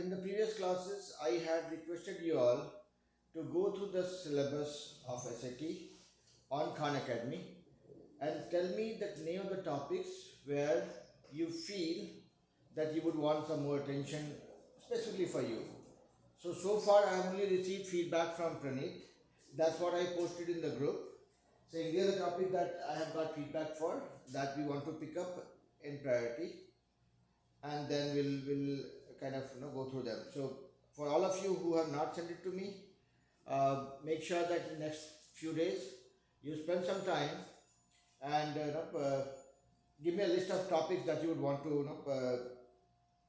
in the previous classes, I had requested you all to go through the syllabus of SAT on Khan Academy and tell me the name of the topics where you feel that you would want some more attention specifically for you. So far I have only received feedback from Praneeth. That's what I posted in the group, saying these are the topics that I have got feedback for that we want to pick up in priority, and then we'll kind of go through them. So for all of you who have not sent it to me, make sure that in the next few days you spend some time and give me a list of topics that you would want to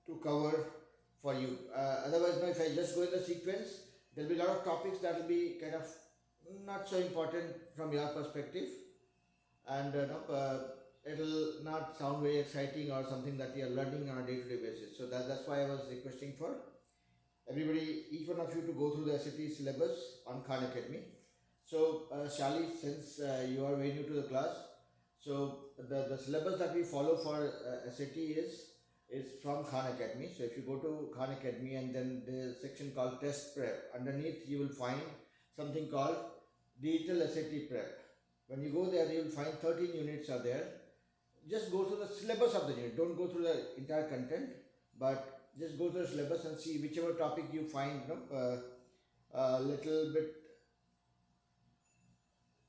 to cover for you. Otherwise, if I just go in the sequence, there'll be a lot of topics that will be kind of not so important from your perspective, and it'll not sound very exciting or something that you are learning on a day-to-day basis. So that's why I was requesting for everybody, each one of you, to go through the SAT syllabus on Khan Academy. So Shali, since you are very new to the class, so the syllabus that we follow for SAT is from Khan Academy. So if you go to Khan Academy and then the section called Test Prep, underneath you will find something called Digital SAT Prep. When you go there, you will find 13 units are there. Just go through the syllabus of the unit. Don't go through the entire content, but just go through the syllabus and see whichever topic you find a little bit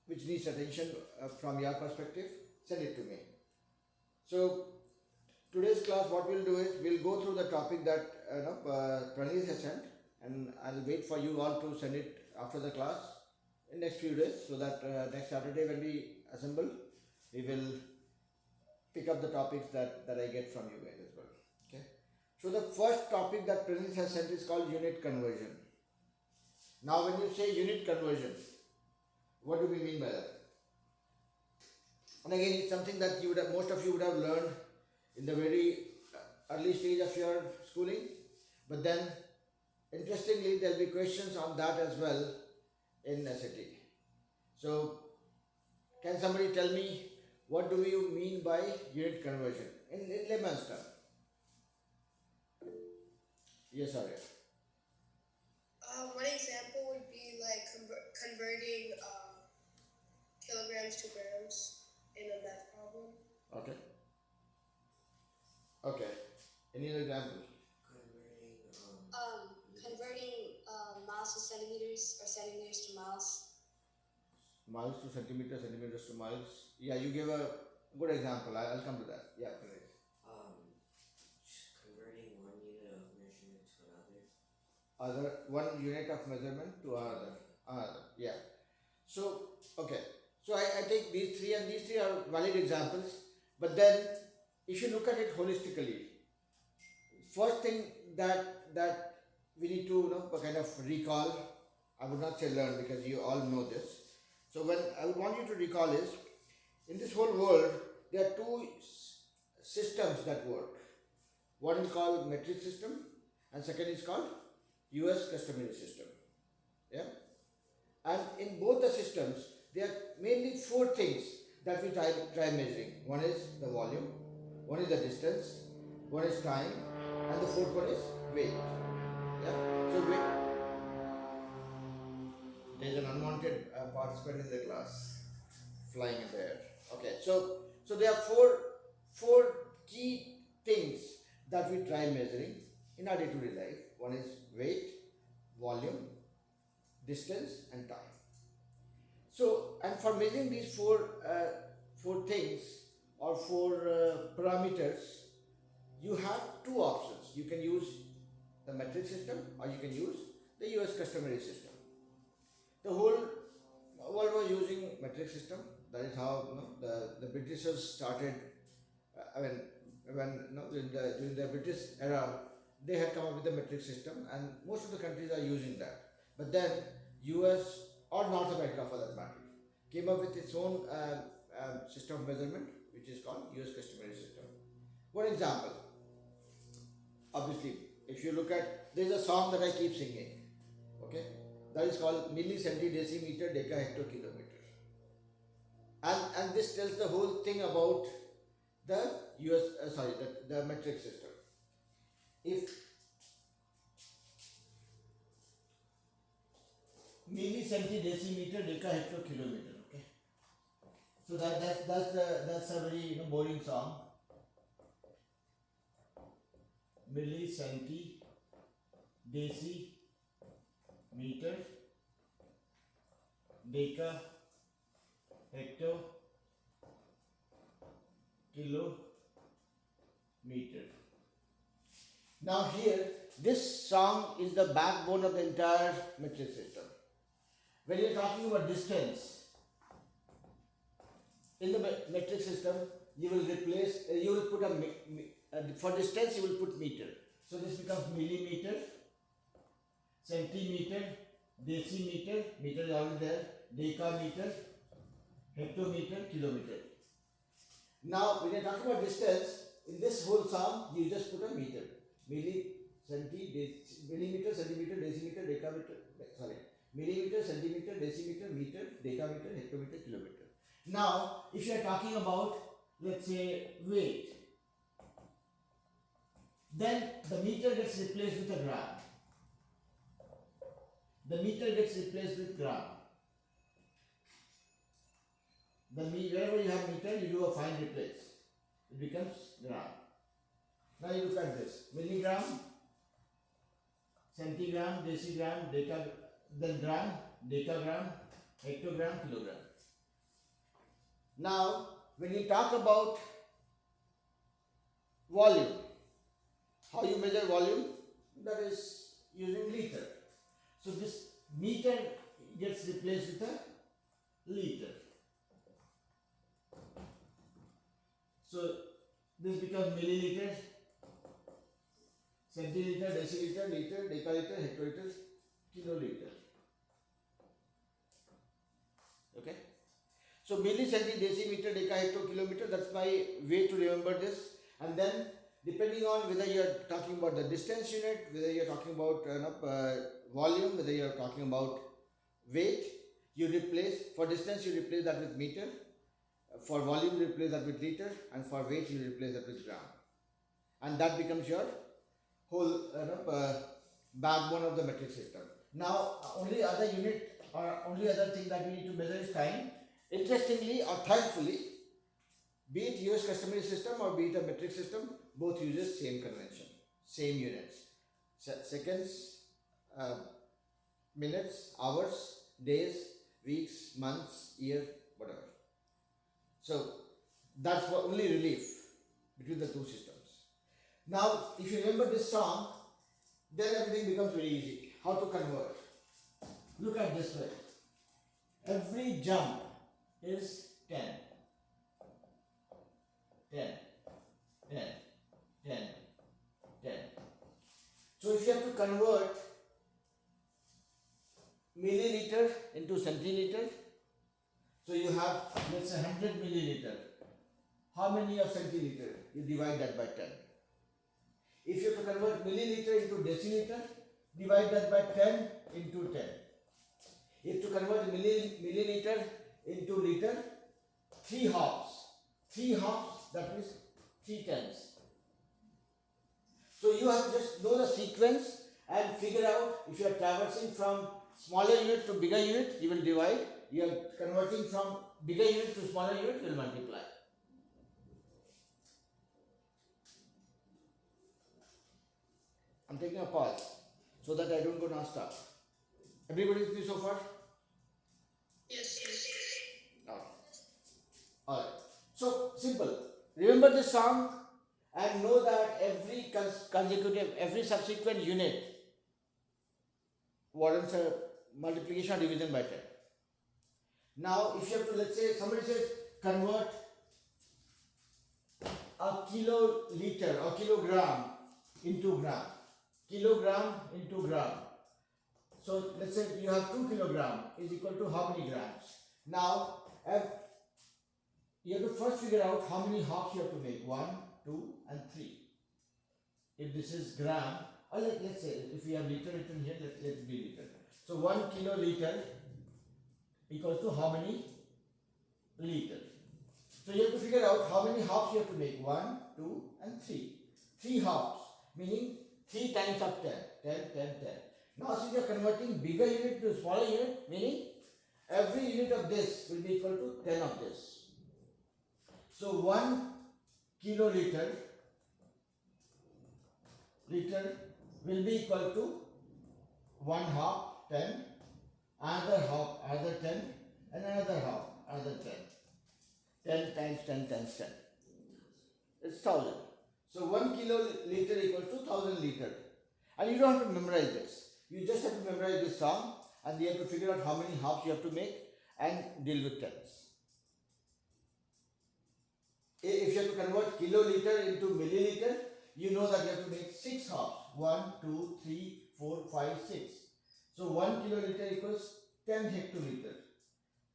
which needs attention from your perspective, send it to me. So today's class, what we'll do is we'll go through the topic that Praneeth has sent, and I'll wait for you all to send it after the class in next few days, so that next Saturday when we assemble, we will pick up the topics that I get from you guys as well. Okay. So the first topic that Praneeth has sent is called unit conversion. Now, when you say unit conversion, what do we mean by that? And again, it's something that most of you would have learned in the very early stage of your schooling, but then interestingly, there'll be questions on that as well in SAT. So, can somebody tell me what do you mean by unit conversion in layman's term? Yes, Arya. One example would be like converting kilograms to grams in a math problem. Okay. Okay. Any other example? Converting miles to centimeters or centimeters to miles. Miles to centimeters, centimeters to miles. Yeah, you gave a good example. I'll come to that. Yeah, correct. Converting one unit of measurement to another. One unit of measurement to another. Yeah. So okay. So I take these three, and these three are valid examples. But then, if you look at it holistically, first thing that we need to kind of recall, I would not say learn because you all know this. So when I would want you to recall is, in this whole world there are two systems that work. One is called metric system, and second is called US customary system. Yeah. And in both the systems, there are mainly four things that we try measuring. One is the volume, one is the distance, one is time, and the fourth one is weight. Yeah. So there's an unwanted participant in the class flying in the air. Okay. So there are four key things that we try measuring in our day-to-day life. One is weight, volume, distance, and time. So, and for measuring these four things or four parameters, you have two options. You can use the metric system, or you can use the US customary system. The whole world was using metric system. That is how the Britishers started. During the British era, they had come up with the metric system, and most of the countries are using that. But then US or North America, for that matter, came up with its own system of measurement, which is called US customary system. One example, obviously, if you look at, there's a song that I keep singing, okay, that is called millicentidecimeter decahectokilometer, and this tells the whole thing about the the metric system. If milli, centi, decimeter, deca, hecto, kilometer. Okay. So that's a very boring song. Milli, centi, deci, meter, deca, hecto, kilometer. Now here, this song is the backbone of the entire metric system. When you are talking about distance, in the metric system, you will replace, you will put for distance you will put meter. So this becomes millimeter, centimeter, decimeter, meter is already there, decameter, hectometer, kilometer. Now when you are talking about distance, in this whole sum you just put a meter. Millimeter, centimeter, decimeter, decameter, millimeter, centimeter, decimeter, meter, decameter, hectometer, kilometer. Now, if you are talking about, let's say, weight, then the meter gets replaced with a gram. The meter gets replaced with gram. Wherever you have meter, you do a fine replace. It becomes gram. Now you look at this: milligram, centigram, decigram, then gram, decagram, hectogram, kilogram. Now, when you talk about volume, how you measure volume? That is using liter. So this meter gets replaced with a liter. So this becomes milliliter, centiliter, deciliter, liter, decaliter, hectoliter, kiloliter. Okay. So milli, centi, decimeter, deca, hecto, kilometer. That's my way to remember this. And then depending on whether you are talking about the distance unit, whether you are talking about volume, whether you are talking about weight, you replace, for distance you replace that with meter, for volume you replace that with liter, and for weight you replace that with gram. And that becomes your whole backbone of the metric system. Now only other unit or only other thing that we need to measure is time. Interestingly or thankfully, be it US customary system or be it a metric system, both uses same convention, same units. Seconds, minutes, hours, days, weeks, months, year, whatever. So that's what only relief between the two systems. Now, if you remember this song, then everything becomes very easy. How to convert? Look at this way. Every jump is 10. 10, 10, 10, 10. So if you have to convert milliliter into centiliter, so you have, let's say, 100 milliliter. How many of centiliter? You divide that by 10. If you have to convert milliliter into deciliter, divide that by 10 into 10. If to convert milliliter into liter, 3 hops. 3 hops, that means 3 tenths. So you have to just know the sequence and figure out if you are traversing from smaller unit to bigger unit, you will divide. You are converting from bigger unit to smaller unit, you will multiply. I'm taking a pause so that I don't go non-stop. Everybody with me so far? Yes. Alright. So simple. Remember this song and know that every every subsequent unit warrants a multiplication or division by 10. Now, if you have to, let's say, somebody says convert a kiloliter or kilogram into gram. Kilogram into gram. So let's say you have 2 kilogram is equal to how many grams? Now, you have to first figure out how many hops you have to make. 1, 2 and 3. If this is gram, or let's say if we have liter written here, let's be liter. So 1 kiloliter equals to how many liters? So you have to figure out how many hops you have to make. 1, 2 and 3. 3 hops, meaning 3 times of 10. 10, 10, 10. Now since you are converting bigger unit to smaller unit, meaning every unit of this will be equal to 10 of this. So 1 kiloliter will be equal to 1 half 10, another half another 10, and another half another 10. 10 times 10 times 10. It's 1000. So 1 kiloliter equals to 1000 liter. And you don't have to memorize this. You just have to memorize this sum and you have to figure out how many halves you have to make and deal with tens. If you have to convert kiloliter into milliliter, you know that you have to make 6 halves. 1, 2, 3, 4, 5, 6. So 1 kiloliter equals 10 hectoliter.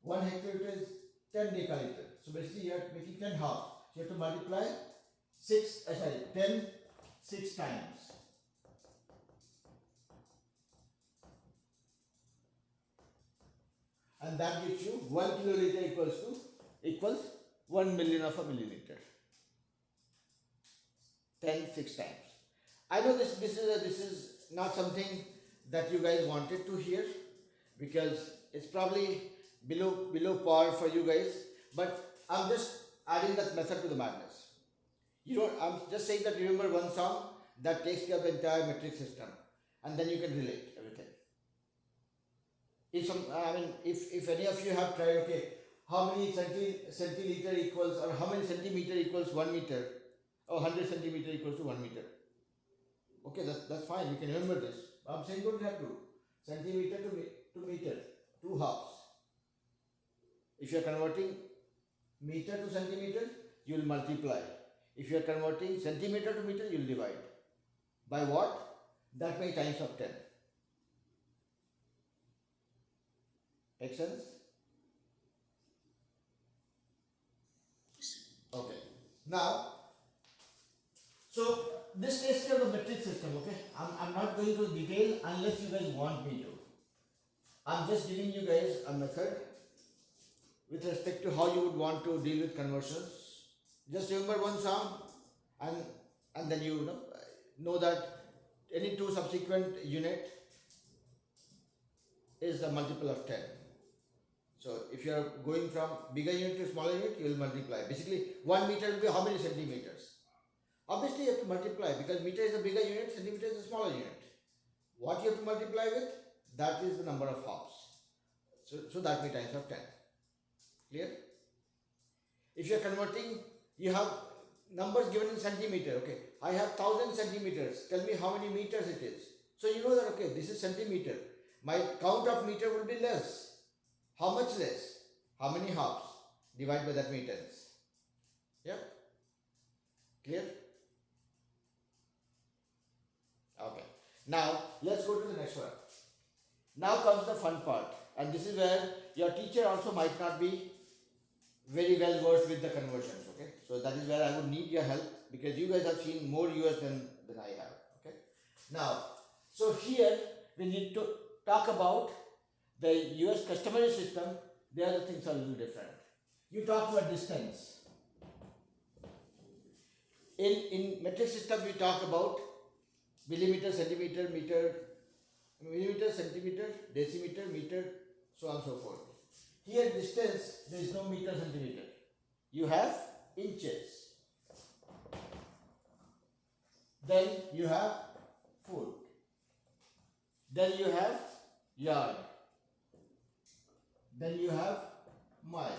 1 hectoliter is 10 decaliter. So basically you are making 10 halves. So you have to multiply 10 6 times. And that gives you 1 kiloliter equals 1 million of a milliliter. 10 6 times. I know this is not something that you guys wanted to hear because it's probably below par for you guys, but I'm just adding that method to the madness. I'm just saying that remember one sum that takes care of the entire metric system, and then you can relate everything. If any of you have tried, okay, how many centiliter equals, or how many centimeter equals 1 meter, or 100 centimeter equals to 1 meter. Okay, that's fine. You can remember this. I'm saying don't have to. Centimeter to meter, 2 halves. If you are converting meter to centimeter, you will multiply. If you are converting centimeter to meter, you will divide. By what? That many times of 10. Make sense? Okay. Now, so this takes care of the metric system, okay? I'm not going into detail unless you guys want me to. I'm just giving you guys a method with respect to how you would want to deal with conversions. Just remember one sum and then you know that any two subsequent unit is a multiple of 10. So if you are going from bigger unit to smaller unit, you will multiply. Basically 1 meter will be how many centimeters? Obviously you have to multiply because meter is a bigger unit, centimeter is a smaller unit. What you have to multiply with? That is the number of halves. So that many times of 10. Clear? If you are converting, you have numbers given in centimeter. Okay, I have 1000 centimeters. Tell me how many meters it is. So you know that, okay, this is centimeter. My count of meter will be less. How much less? How many halves? Divide by that many tens. Yeah? Clear? Okay. Now let's go to the next one. Now comes the fun part, and this is where your teacher also might not be very well versed with the conversions. Okay, so that is where I would need your help because you guys have seen more US than I have. Okay, now so here we need to talk about the US customary system. There the things are a little different. You talk about distance. In metric system we talk about millimeter, centimeter, meter, millimeter, centimeter, decimeter, meter, so on and so forth. Here distance, there is no meter, centimeter. You have inches. Then you have foot. Then you have yard. Then you have miles.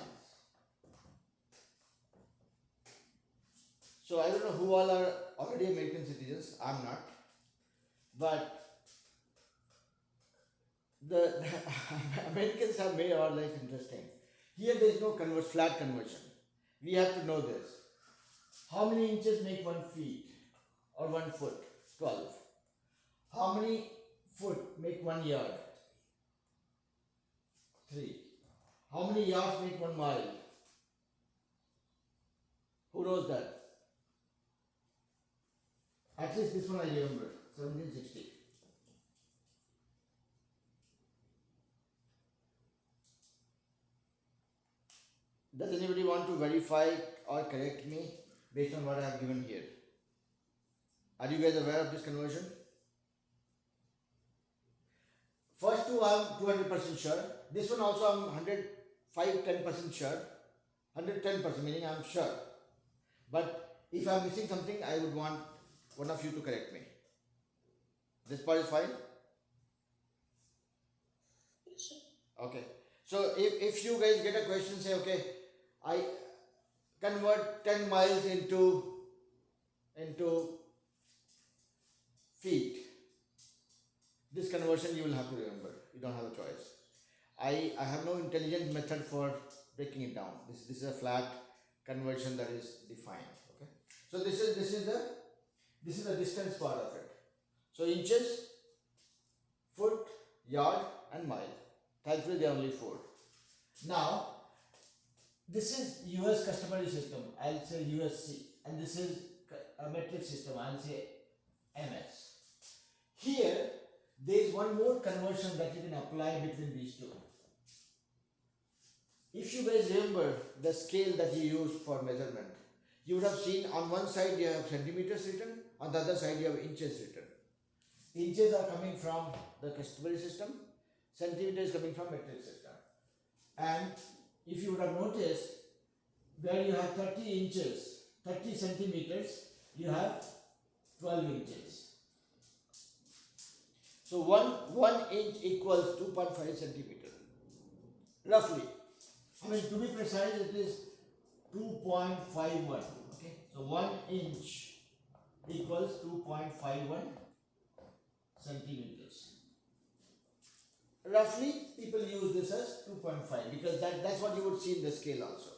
So I don't know who all are already American citizens. I'm not. But the Americans have made our life interesting. Here there is no flat conversion. We have to know this. How many inches make 1 feet or 1 foot? 12. How many foot make 1 yard? 3. How many yards make 1 mile? Who knows that? At least this one I remember. 1760. Does anybody want to verify or correct me based on what I have given here? Are you guys aware of this conversion? First two I'm 200% sure. This one also I'm 105-10% sure. 110% meaning I'm sure. But if I'm missing something, I would want one of you to correct me. This part is fine? Yes, sir. Okay. So if you guys get a question, say okay, I convert 10 miles into feet. This conversion you will have to remember. You don't have a choice. I have no intelligent method for breaking it down. This is a flat conversion that is defined. Okay. So this is the distance part of it. So inches, foot, yard, and mile. Thankfully, there are only four. Now, this is US customary system. I'll say USC, and this is a metric system. I'll say MS. Here, there is one more conversion that you can apply between these two. If you guys remember the scale that you use for measurement, you would have seen on one side you have centimeters written, on the other side you have inches written. Inches are coming from the customary system, centimeters coming from metric system. And if you would have noticed, where you have 30 inches, 30 centimeters, you have 12 inches. So 1 inch equals 2.5 centimeter, roughly. I mean, to be precise, it is 2.51. Okay, so 1 inch equals 2.51 centimeters. Roughly, people use this as 2.5 because that's what you would see in the scale also.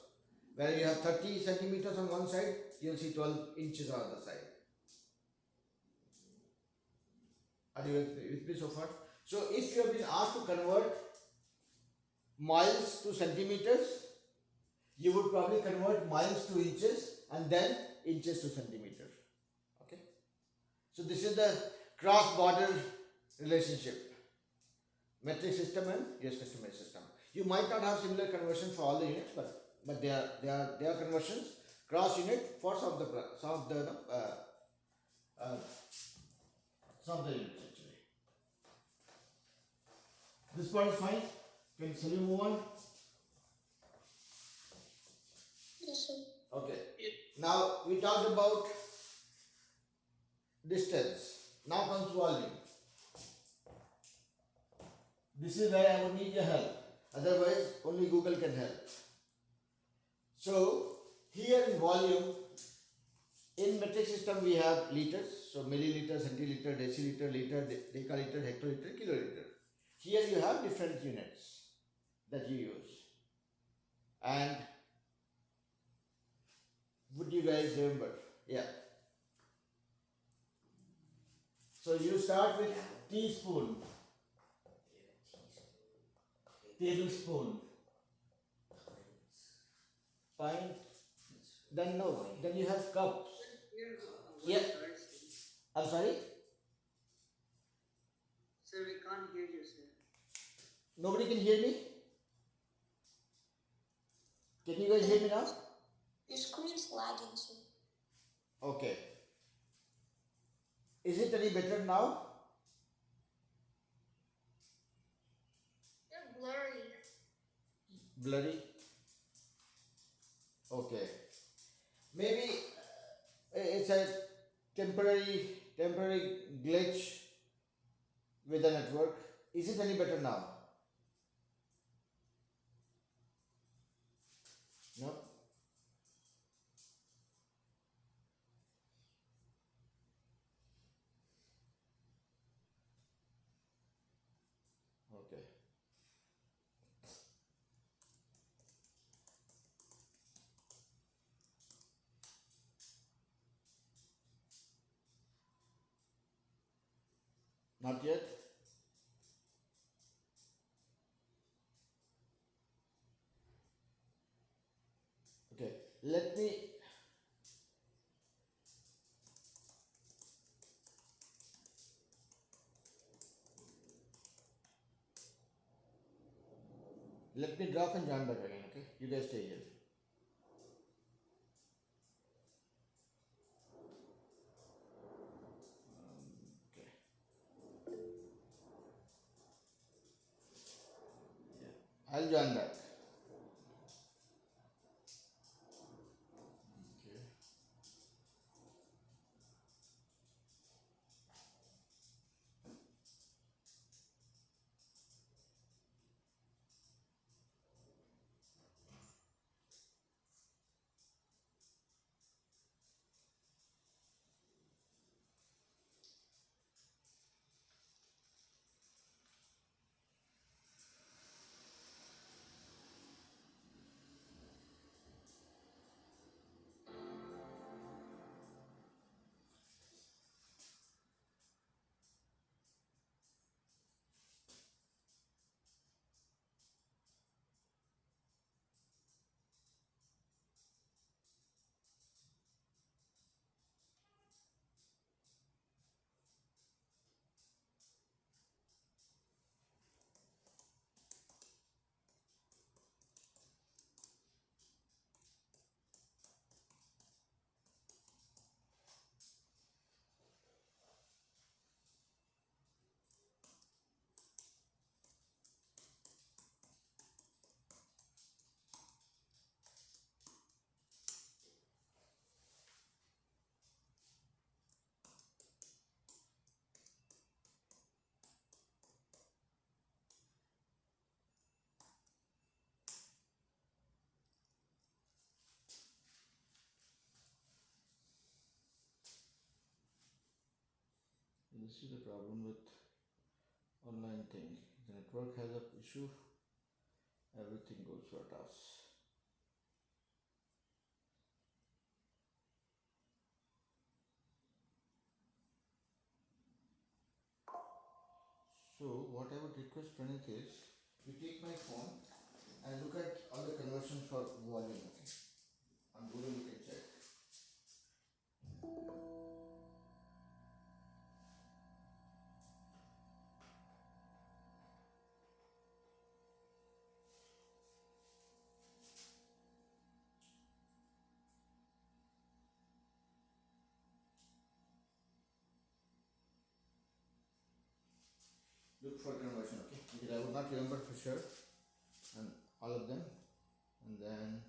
Where you have 30 centimeters on one side, you'll see 12 inches on the other side. Are you with me so far? So if you have been asked to convert miles to centimeters, you would probably convert miles to inches and then inches to centimeter. Okay. So this is the cross-border relationship. Metric system and US customary system. You might not have similar conversion for all the units, but they are conversions cross unit for some of the units actually. This part is fine. Shall we move on? Yes, sir. Okay. Now we talked about distance. Now comes volume. This is where I would need your help. Otherwise, only Google can help. So here in volume, in metric system we have liters. So milliliter, centiliter, deciliter, liter, decaliter, hectoliter, kiloliter. Here you have different units that you use. And would you guys remember? Yeah. So you start with teaspoon, tablespoon, pint, then no, then you have cups. Yeah. I'm sorry? Sir, we can't hear you, sir. Nobody can hear me? Can you guys hear me now? Your screen's lagging, sir. Okay. Is it any better now? You're blurry. Blurry? Okay. Maybe it's a temporary glitch with the network. Is it any better now? No? Okay. Not yet? Okay. Let me drop and join back again, okay? You guys stay here. Okay. I'll join back. Okay. This is the problem with online thing. The network has an issue, everything goes for a toss. So what I would request Pranit is you take my phone and look at all the conversions for volume. Okay? On Google you can check. Look for conversion, okay? Because I would not remember for sure and all of them. And then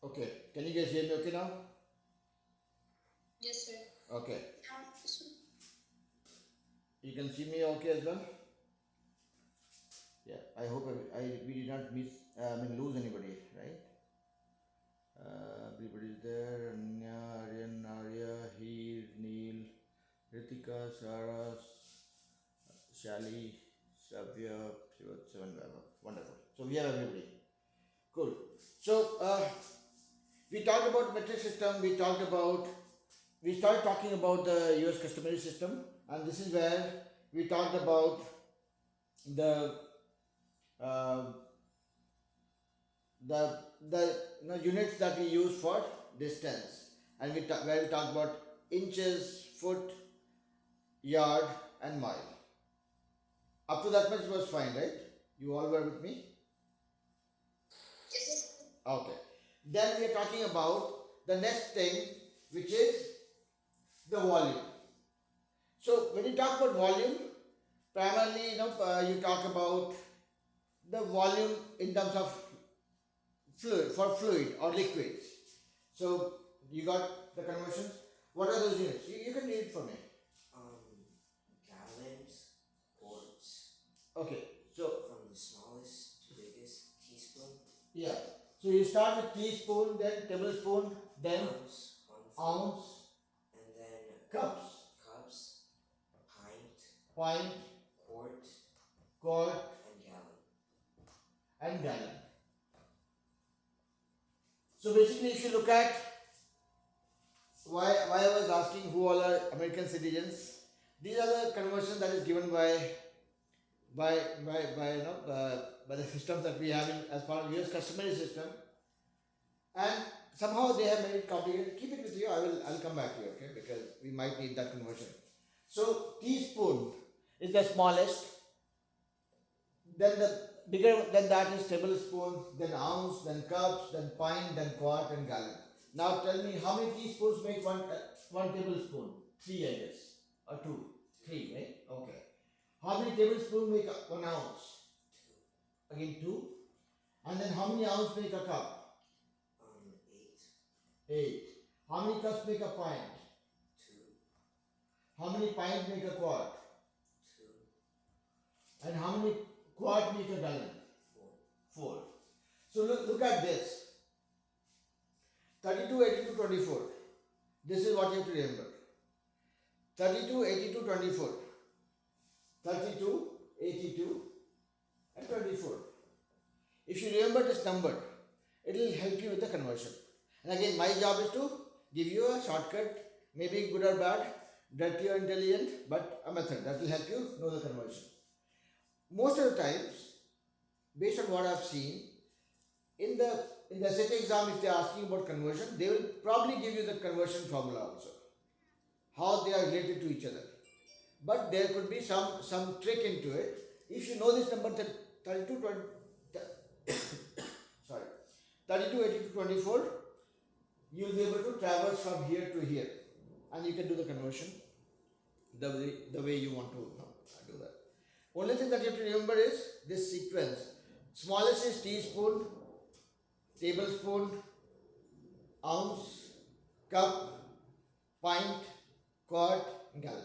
okay. Can you guys hear me okay now? Yes, sir. Okay. You can see me okay as well? Yeah. I hope we did not miss lose anybody, right? Everybody is there. Anya, Aryan, Arya, Heer, Neil, Ritika, Sarah, Shali, Savya, Shivatsavan, Vaibhav. Wonderful. So we have everybody. Cool. So we talked about metric system. We started talking about the US customary system, and this is where we talked about the uh, the units that we use for distance, and where we talked about inches, foot, yard, and mile. Up to that much was fine, right? You all were with me. Yes. Okay. Then we are talking about the next thing, which is the volume. So when you talk about volume, primarily you talk about the volume in terms of fluid or liquids. So you got the conversions. What are those units? You can read it for me. Gallons, quarts. Okay. start with teaspoon, then tablespoon, then ounce, ounce, and then cups, cups, pint, pint, quart, quart, and gallon. and gallon. So basically, if you look at why I was asking who all are American citizens, these are the conversions that is given by the systems that we have as part of US customary system, and somehow they have made it complicated. Keep it with you. I'll come back to you, okay? Because we might need that conversion. So teaspoon is the smallest. Then the bigger than that is tablespoon, then ounce, then cups, then pint, then quart, and gallon. Now tell me how many teaspoons make one tablespoon? Three, I guess, or two. Three, right? Okay. How many tablespoons make 1 ounce? Again two. And then how many ounce make a cup? 8, Eight. How many cups make a pint? 2, How many pints make a quart? 2, And how many quart make a gallon? 4. Four. So look at this. 32, 82, 24. This is what you have to remember. 32, 82, 24. 32, 82, and 24. If you remember this number, it will help you with the conversion. And again, my job is to give you a shortcut, maybe good or bad, dirty or intelligent, but a method that will help you know the conversion. Most of the times, based on what I've seen, in the SAT exam, if they are asking about conversion, they will probably give you the conversion formula also, how they are related to each other. But there could be some trick into it. If you know this number, 32, 20, sorry, 32, 82, 24, you will be able to traverse from here to here, and you can do the conversion the way you want to do that. Only thing that you have to remember is this sequence. Smallest is teaspoon, tablespoon, ounce, cup, pint, quart, gallon.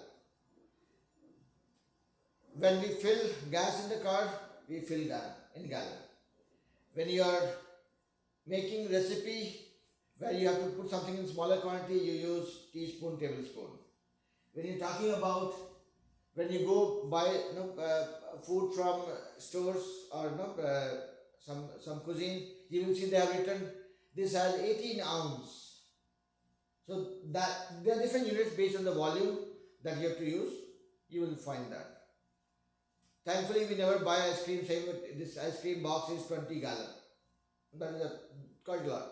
When we fill gas in the car, we fill in gallon. When you are making recipe where you have to put something in smaller quantity, you use teaspoon, tablespoon. When you're talking about when you go buy food from stores or some cuisine, you will see they have written this has 18 ounce. So that there are different units based on the volume that you have to use. You will find that. Thankfully, we never buy ice cream saying this ice cream box is 20 gallon. That is quite a lot.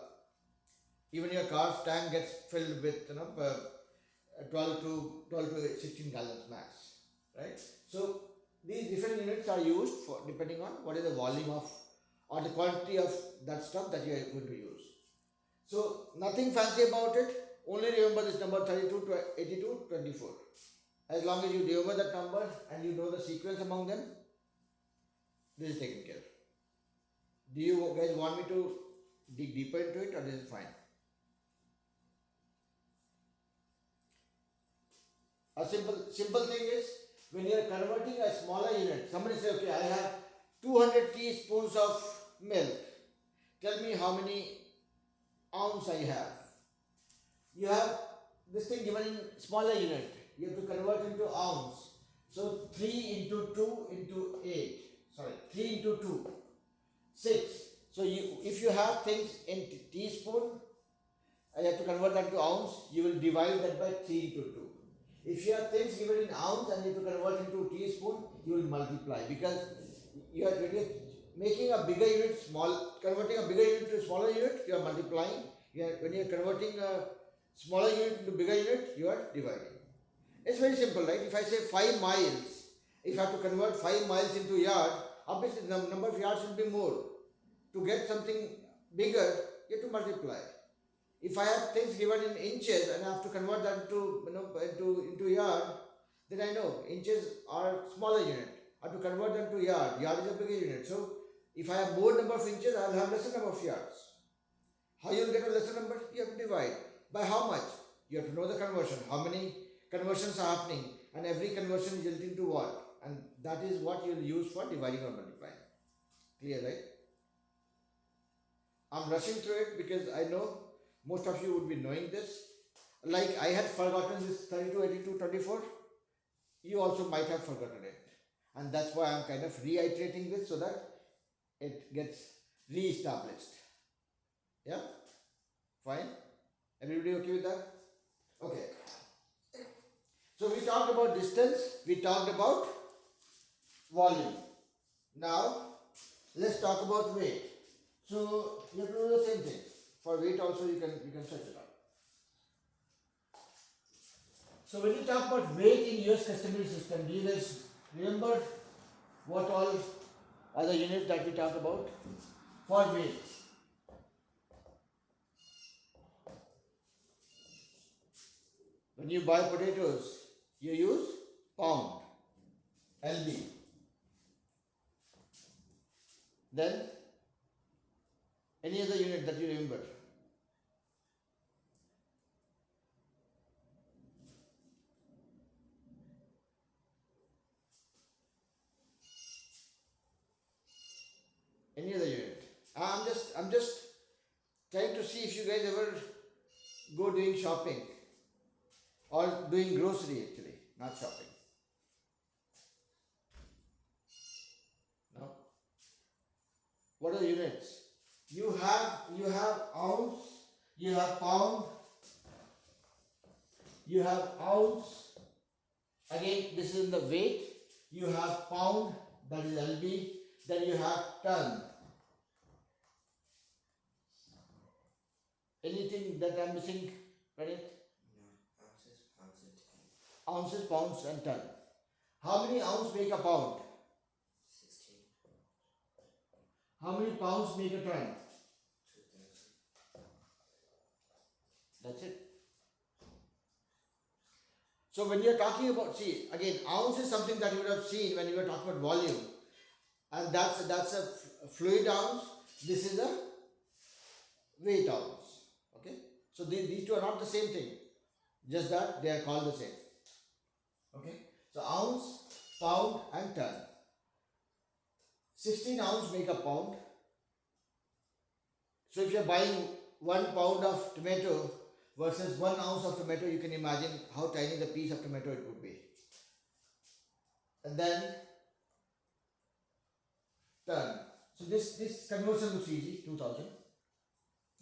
Even your car's tank gets filled with 12 to 16 gallons max, right? So these different units are used for depending on what is the volume of or the quantity of that stuff that you are going to use. So nothing fancy about it. Only remember this number 32 to 82 24. As long as you remember that number and you know the sequence among them, this is taken care of. Do you guys want me to dig deeper into it or this is fine? A simple thing is when you are converting a smaller unit, somebody say, okay, I have 200 teaspoons of milk. Tell me how many ounce I have. You have this thing given in smaller unit. You have to convert into ounce. So 3 into 2 into 8. Sorry, 3 into 2, 6. So if you have things in teaspoon, I have to convert that to ounce. You will divide that by 3 into 2. If you have things given in ounce and you have to convert into teaspoon, you will multiply because you are making a bigger unit converting a bigger unit to a smaller unit, you are multiplying. When you are converting a smaller unit into bigger unit, you are dividing. It's very simple, right? If I say 5 miles, if I have to convert 5 miles into yard, obviously the number of yards will be more. To get something bigger, you have to multiply. If I have things given in inches and I have to convert that into yard, then I know inches are smaller unit. I have to convert them to yard. Yard is a bigger unit. So if I have more number of inches, I will have lesser number of yards. How you will get a lesser number? You have to divide. By how much? You have to know the conversion. How many conversions are happening and every conversion resulting to what? And that is what you will use for dividing or multiplying. Clear, right? I'm rushing through it because I know most of you would be knowing this. Like I had forgotten this 32, 82, 24. You also might have forgotten it. And that's why I'm kind of reiterating this so that it gets re-established. Yeah? Fine? Everybody okay with that? Okay. So we talked about distance, we talked about volume. Now let's talk about weight. So you have to do the same thing. For weight also you can search it out. So when you talk about weight in US customary system, do you guys remember what all other units that we talked about? For weight. When you buy potatoes, you use pound, LB. Then any other unit that you remember? Any other unit? I'm just trying to see if you guys ever go doing shopping or doing grocery actually, not shopping. No. What are the units? You have ounce, you have pound, you have ounce. Again, this is in the weight. You have pound, that is LB. Then you have ton. Anything that I'm missing, Pranit? No. Ounces, pounds, and ten. Ounces, pounds, and ton. How many ounces make a pound? 16. How many pounds make a ton? 2,000. That's it. So when you're talking about, see, again, ounce is something that you would have seen when you were talking about volume, and that's a fluid ounce. This is a weight ounce. Okay. So these two are not the same thing, just that they are called the same. Okay. So ounce, pound, and ton. 16 ounce make a pound. So if you're buying 1 pound of tomato versus 1 ounce of tomato, you can imagine how tiny the piece of tomato it would be. And then ton. So this conversion looks easy. 2000.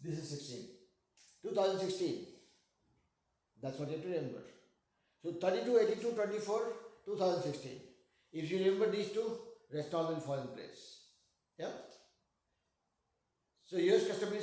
This is 16. 2016. That's what you have to remember. So 32, 82, 24, 2016. If you remember these two, rest all will fall in place. Yeah. So US customary